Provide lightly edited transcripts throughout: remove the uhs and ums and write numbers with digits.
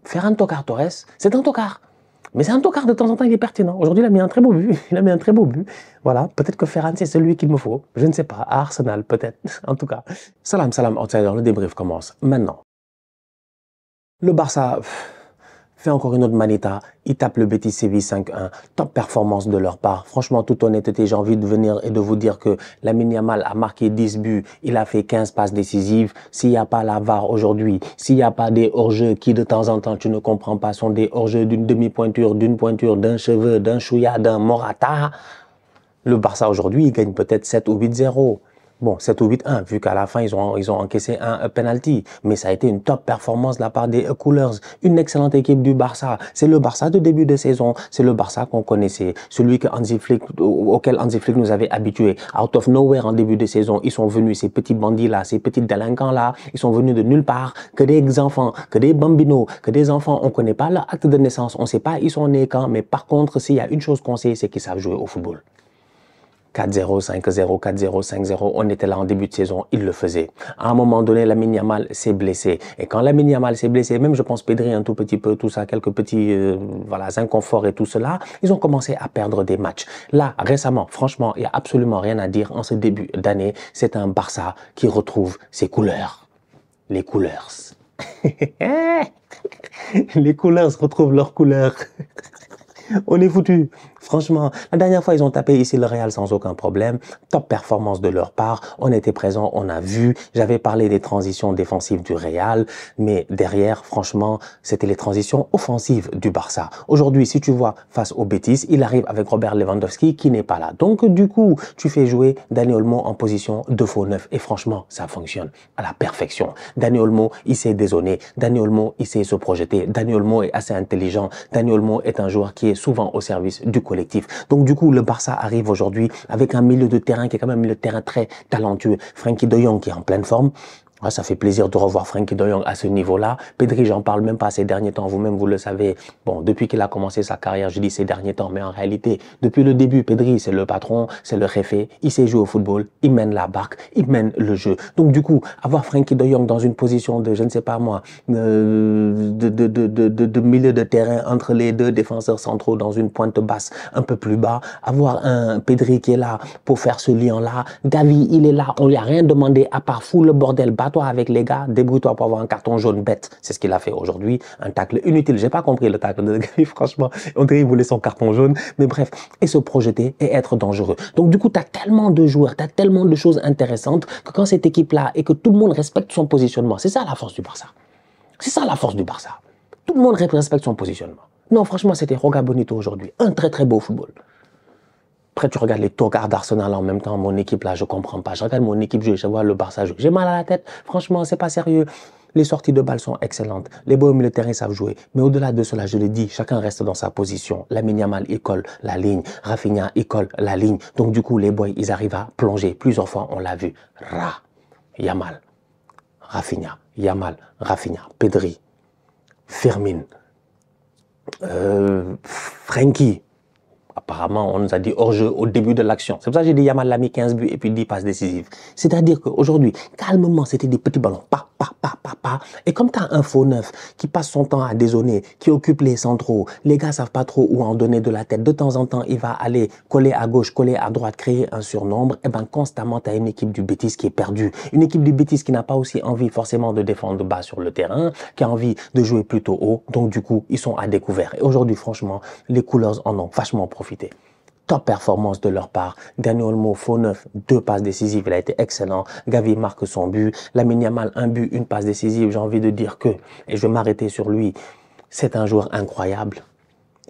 Ferran Torres, c'est un tocard. Mais c'est un tocard, de temps en temps, il est pertinent. Aujourd'hui, il a mis un très beau but. Il a mis un très beau but. Voilà, peut-être que Ferran, c'est celui qu'il me faut. Je ne sais pas. À Arsenal, peut-être. En tout cas. Salam, salam, outsider. Le débrief commence maintenant. Le Barça fait encore une autre manita. Il tape le Betis Séville 5-1. Top performance de leur part. Franchement, toute honnêteté, j'ai envie de venir et de vous dire que Lamine Yamal a marqué 10 buts. Il a fait 15 passes décisives. S'il n'y a pas la VAR aujourd'hui, s'il n'y a pas des hors-jeux qui de temps en temps, tu ne comprends pas, sont des hors-jeux d'une demi-pointure, d'une pointure, d'un cheveu, d'un chouïa, d'un Morata, le Barça aujourd'hui, il gagne peut-être 7 ou 8-0. Bon, 7 ou 8-1, vu qu'à la fin, ils ont encaissé un penalty. Mais ça a été une top performance de la part des Coolers. Une excellente équipe du Barça. C'est le Barça de début de saison. C'est le Barça qu'on connaissait. Celui auquel Hansi Flick nous avait habitués. Out of nowhere en début de saison, ils sont venus, ces petits bandits-là, ces petits délinquants-là, ils sont venus de nulle part. Que des enfants, que des bambinos, que des enfants. On ne connaît pas leur acte de naissance. On ne sait pas ils sont nés quand. Mais par contre, s'il y a une chose qu'on sait, c'est qu'ils savent jouer au football. 4-0, 5-0, 4-0, 5-0, on était là en début de saison, il le faisait. À un moment donné, Lamine Yamal s'est blessé. Et quand Lamine Yamal s'est blessé, même je pense Pedri un tout petit peu, tout ça, quelques petits inconforts et tout cela, ils ont commencé à perdre des matchs. Là, récemment, franchement, il n'y a absolument rien à dire en ce début d'année. C'est un Barça qui retrouve ses couleurs. Les couleurs. Les couleurs retrouvent leurs couleurs. On est foutu. Franchement, la dernière fois, ils ont tapé ici le Real sans aucun problème. Top performance de leur part. On était présent, on a vu. J'avais parlé des transitions défensives du Real. Mais derrière, franchement, c'était les transitions offensives du Barça. Aujourd'hui, si tu vois, face au Betis, il arrive avec Robert Lewandowski qui n'est pas là. Donc, du coup, tu fais jouer Dani Olmo en position de faux neuf. Et franchement, ça fonctionne à la perfection. Dani Olmo, il sait dézonner. Dani Olmo, il sait se projeter. Dani Olmo est assez intelligent. Dani Olmo est un joueur qui est souvent au service du collectif. Donc du coup, le Barça arrive aujourd'hui avec un milieu de terrain qui est quand même un milieu de terrain très talentueux. Frenkie de Jong qui est en pleine forme. Ah, ça fait plaisir de revoir Frenkie de Jong à ce niveau-là. Pedri, j'en parle même pas ces derniers temps. Vous-même, vous le savez. Bon, depuis qu'il a commencé sa carrière, je dis ces derniers temps. Mais en réalité, depuis le début, Pedri, c'est le patron, c'est le jefe. Il sait jouer au football. Il mène la barque. Il mène le jeu. Donc, du coup, avoir Frenkie de Jong dans une position de, je ne sais pas moi, de milieu de terrain entre les deux défenseurs centraux dans une pointe basse un peu plus bas. Avoir un Pedri qui est là pour faire ce lien-là. Gavi, il est là. On lui a rien demandé à part fou le bordel. Bats-toi avec les gars, débrouille-toi pour avoir un carton jaune bête. C'est ce qu'il a fait aujourd'hui. Un tacle inutile. J'ai pas compris le tacle de Gavi, franchement. On dirait qu'il voulait son carton jaune. Mais bref, et se projeter et être dangereux. Donc du coup, tu as tellement de joueurs, tu as tellement de choses intéressantes que quand cette équipe-là et que tout le monde respecte son positionnement, c'est ça la force du Barça. C'est ça la force du Barça. Tout le monde respecte son positionnement. Non, franchement, c'était Roga Bonito aujourd'hui. Un très très beau football. Après, tu regardes les tocards d'Arsenal en même temps. Mon équipe, là, je comprends pas. Je regarde mon équipe jouer, je vois le Barça jouer. J'ai mal à la tête. Franchement, c'est pas sérieux. Les sorties de balles sont excellentes. Les beaux militaires, ils savent jouer. Mais au-delà de cela, je le dis, chacun reste dans sa position. Lamine Yamal, il colle la ligne. Rafinha, il colle la ligne. Donc, du coup, les boys, ils arrivent à plonger. Plusieurs fois, on l'a vu. Yamal, Rafinha, Yamal, Rafinha, Pedri, Firmin, Frenkie. Apparemment, on nous a dit hors-jeu au début de l'action. C'est pour ça que j'ai dit Yamal l'a mis 15 buts et puis 10 passes décisives. C'est-à-dire qu'aujourd'hui, calmement, c'était des petits ballons. Pa. Et comme tu as un faux neuf qui passe son temps à dézonner, qui occupe les centraux, les gars savent pas trop où en donner de la tête. De temps en temps, il va aller coller à gauche, coller à droite, créer un surnombre. Et ben constamment, tu as une équipe du Betis qui est perdue. Une équipe du Betis qui n'a pas aussi envie forcément de défendre bas sur le terrain, qui a envie de jouer plutôt haut. Donc du coup, ils sont à découvert. Et aujourd'hui, franchement, les Coolers en ont vachement profité. Top performance de leur part. Dani Olmo, faux neuf, 2 passes décisives, il a été excellent. Gavi marque son but. Lamine Yamal, 1 but, 1 passe décisive. J'ai envie de dire que, et je vais m'arrêter sur lui, c'est un joueur incroyable.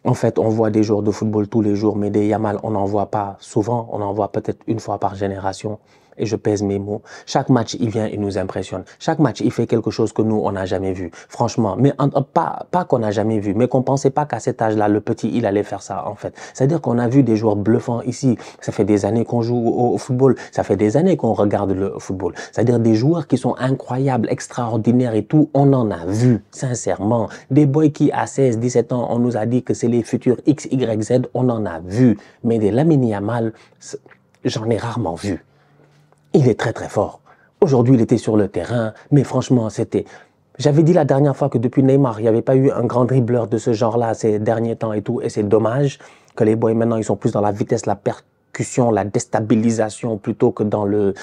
En fait, on voit des joueurs de football tous les jours, mais des Yamal, on n'en voit pas souvent. On en voit peut-être une fois par génération. Et je pèse mes mots. Chaque match, il vient, il nous impressionne. Chaque match, il fait quelque chose que nous, on n'a jamais vu. Franchement, mais pas qu'on n'a jamais vu, mais qu'on pensait pas qu'à cet âge-là, le petit, il allait faire ça, en fait. C'est-à-dire qu'on a vu des joueurs bluffants ici. Ça fait des années qu'on joue au football. Ça fait des années qu'on regarde le football. C'est-à-dire des joueurs qui sont incroyables, extraordinaires et tout. On en a vu, sincèrement. Des boys qui, à 16, 17 ans, on nous a dit que c'est les futurs X, Y, Z. On en a vu. Mais des Lamine Yamal, j'en ai rarement vu. Il est très très fort. Aujourd'hui, il était sur le terrain, mais franchement, c'était J'avais dit la dernière fois que depuis Neymar, il n'y avait pas eu un grand dribbleur de ce genre-là ces derniers temps et tout. Et c'est dommage que les boys maintenant, ils sont plus dans la vitesse, la percussion, la déstabilisation plutôt que dans le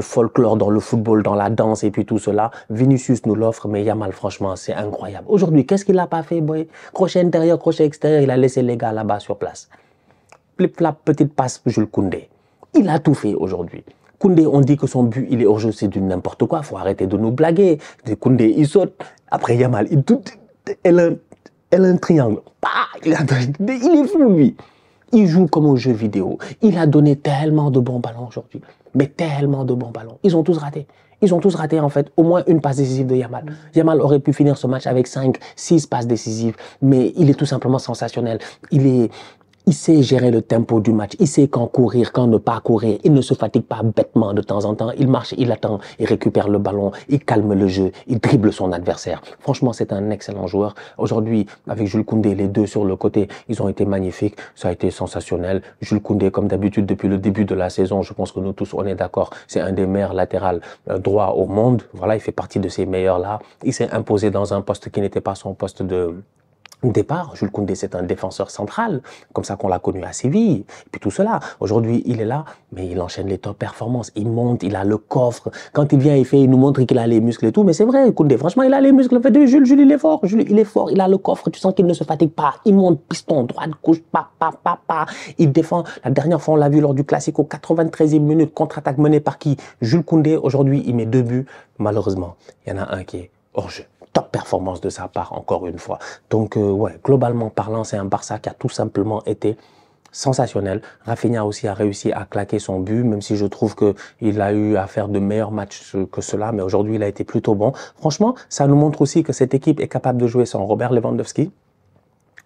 folklore, dans le football, dans la danse et puis tout cela. Vinicius nous l'offre, mais Yamal, franchement, c'est incroyable. Aujourd'hui, qu'est-ce qu'il n'a pas fait, boy? Crochet intérieur, crochet extérieur, il a laissé les gars là-bas sur place. Flip-flap, petite passe, Jules Koundé. Il a tout fait aujourd'hui. Koundé, on dit que son but, il est hors jeu, c'est du n'importe quoi. Il faut arrêter de nous blaguer. Koundé, il saute. Après, Yamal, elle a un triangle. Il est fou, lui. Il joue comme au jeu vidéo. Il a donné tellement de bons ballons aujourd'hui. Mais tellement de bons ballons. Ils ont tous raté. Ils ont tous raté, en fait, au moins une passe décisive de Yamal. Yamal aurait pu finir ce match avec 5, 6 passes décisives. Mais il est tout simplement sensationnel. Il sait gérer le tempo du match. Il sait quand courir, quand ne pas courir. Il ne se fatigue pas bêtement de temps en temps. Il marche, il attend, il récupère le ballon, il calme le jeu, il dribble son adversaire. Franchement, c'est un excellent joueur. Aujourd'hui, avec Jules Koundé, les deux sur le côté, ils ont été magnifiques. Ça a été sensationnel. Jules Koundé, comme d'habitude, depuis le début de la saison, je pense que nous tous, on est d'accord, c'est un des meilleurs latérales droits au monde. Voilà, il fait partie de ces meilleurs-là. Il s'est imposé dans un poste qui n'était pas son poste de départ. Jules Koundé, c'est un défenseur central, comme ça qu'on l'a connu à Séville, et puis tout cela. Aujourd'hui, il est là, mais il enchaîne les top performances, il monte, il a le coffre. Quand il vient, il nous montre qu'il a les muscles et tout, mais c'est vrai, Koundé, franchement, il a les muscles. Jules, il est fort, Jules, il est fort, il a le coffre, tu sens qu'il ne se fatigue pas. Il monte, piston, droite, gauche, pa. Il défend. La dernière fois, on l'a vu lors du Classico, 93e minute, contre-attaque menée par qui? Jules Koundé. Aujourd'hui, il met 2 buts. Malheureusement, il y en a un qui est hors jeu. Top performance de sa part, encore une fois. Donc, ouais, globalement parlant, c'est un Barça qui a tout simplement été sensationnel. Rafinha aussi a réussi à claquer son but, même si je trouve qu'il a eu à faire de meilleurs matchs que cela, mais aujourd'hui, il a été plutôt bon. Franchement, ça nous montre aussi que cette équipe est capable de jouer sans Robert Lewandowski,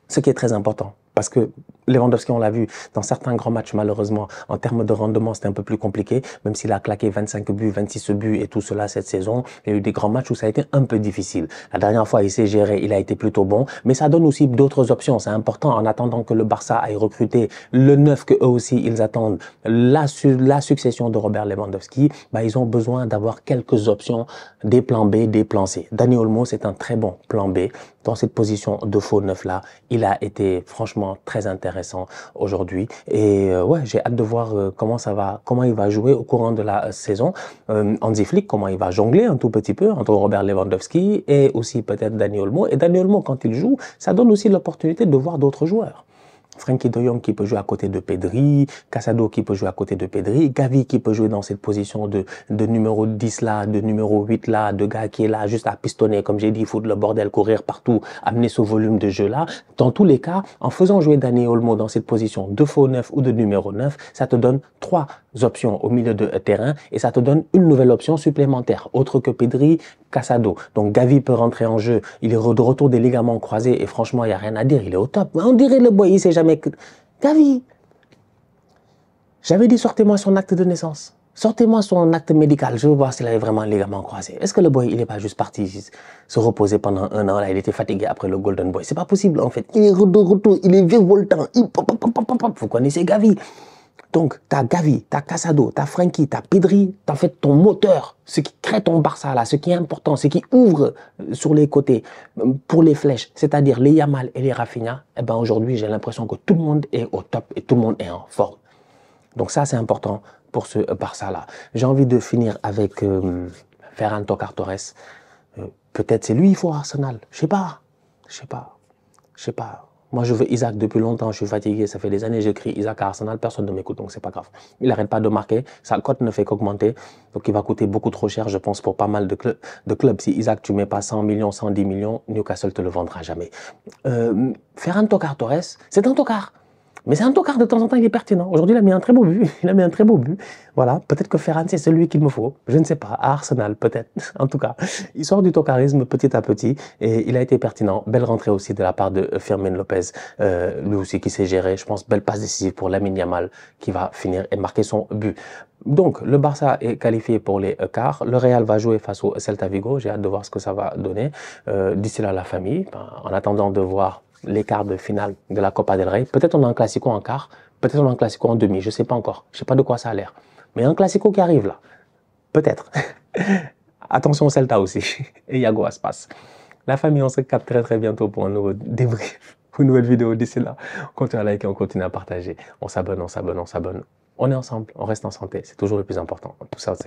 ce qui est très important. Parce que Lewandowski, on l'a vu, dans certains grands matchs, malheureusement, en termes de rendement, c'était un peu plus compliqué. Même s'il a claqué 25 buts, 26 buts et tout cela cette saison, il y a eu des grands matchs où ça a été un peu difficile. La dernière fois, il s'est géré, il a été plutôt bon. Mais ça donne aussi d'autres options. C'est important en attendant que le Barça aille recruter le neuf que eux aussi, ils attendent. La succession de Robert Lewandowski, ils ont besoin d'avoir quelques options, des plans B, des plans C. Dani Olmo, c'est un très bon plan B. Dans cette position de faux neuf là, il a été franchement très intéressant aujourd'hui. Et ouais, j'ai hâte de voir comment il va jouer au courant de la saison. Hansi Flick, comment il va jongler un tout petit peu entre Robert Lewandowski et aussi peut-être Dani Olmo. Et Dani Olmo, quand il joue, ça donne aussi l'opportunité de voir d'autres joueurs. Frenkie de Jong qui peut jouer à côté de Pedri, Casado qui peut jouer à côté de Pedri, Gavi qui peut jouer dans cette position de numéro 10 là, de numéro 8 là, de gars qui est là juste à pistonner, comme j'ai dit, foutre le bordel, courir partout, amener ce volume de jeu là. Dans tous les cas, en faisant jouer Dani Olmo dans cette position de faux 9 ou de numéro 9, ça te donne 3 options au milieu de terrain et ça te donne une nouvelle option supplémentaire, autre que Pedri, Casado. Donc Gavi peut rentrer en jeu, il est de retour des ligaments croisés et franchement, il n'y a rien à dire, il est au top. On dirait le boy, il sait jamais que... Gavi, j'avais dit sortez-moi son acte de naissance. Sortez-moi son acte médical. Je veux voir s'il avait vraiment un ligament croisé. Est-ce que le boy, il n'est pas juste parti se reposer pendant 1 an, là, il était fatigué après le Golden Boy. C'est pas possible, en fait. Il est de retour, il est virevoltant. Vous connaissez Gavi. Donc, t'as Gavi, t'as Casado, t'as Frenkie, t'as Pedri, t'as fait ton moteur, ce qui crée ton Barça là, ce qui est important, ce qui ouvre sur les côtés pour les flèches, c'est-à-dire les Yamal et les Rafinha. Eh ben aujourd'hui, j'ai l'impression que tout le monde est au top et tout le monde est en forme. Donc ça, c'est important pour ce Barça là. J'ai envie de finir avec Ferran Torres. Peut-être c'est lui, il faut Arsenal. Je sais pas. Moi, je veux Isaac depuis longtemps, je suis fatigué, ça fait des années que j'écris Isaac à Arsenal, personne ne m'écoute, donc c'est pas grave. Il n'arrête pas de marquer, sa cote ne fait qu'augmenter, donc il va coûter beaucoup trop cher, je pense, pour pas mal de clubs. Si Isaac, tu mets pas 100 millions, 110 millions, Newcastle te le vendra jamais. Ferran Torres, c'est un tocard. Mais c'est un tocard, de temps en temps, il est pertinent. Aujourd'hui, il a mis un très beau but. Voilà, peut-être que Ferran, c'est celui qu'il me faut. Je ne sais pas, à Arsenal, peut-être. En tout cas, il sort du tocarisme petit à petit et il a été pertinent. Belle rentrée aussi de la part de Fermin Lopez, lui aussi qui s'est géré. Je pense, belle passe décisive pour Lamine Yamal qui va finir et marquer son but. Donc, le Barça est qualifié pour les quarts. Le Real va jouer face au Celta Vigo. J'ai hâte de voir ce que ça va donner. D'ici là, la famille, en attendant de voir les quarts de finale de la Copa del Rey. Peut-être on a un classico en quart, peut-être on a un classico en demi, je sais pas encore. Je sais pas de quoi ça a l'air. Mais un classico qui arrive là. Peut-être. Attention au Celta aussi. Et Yago Aspas. La famille, on se capte très très bientôt pour un nouveau débrief, une nouvelle vidéo. D'ici là, on continue à liker, on continue à partager. On s'abonne, on s'abonne, on s'abonne. On est ensemble, on reste en santé. C'est toujours le plus important. Tout ça, c'est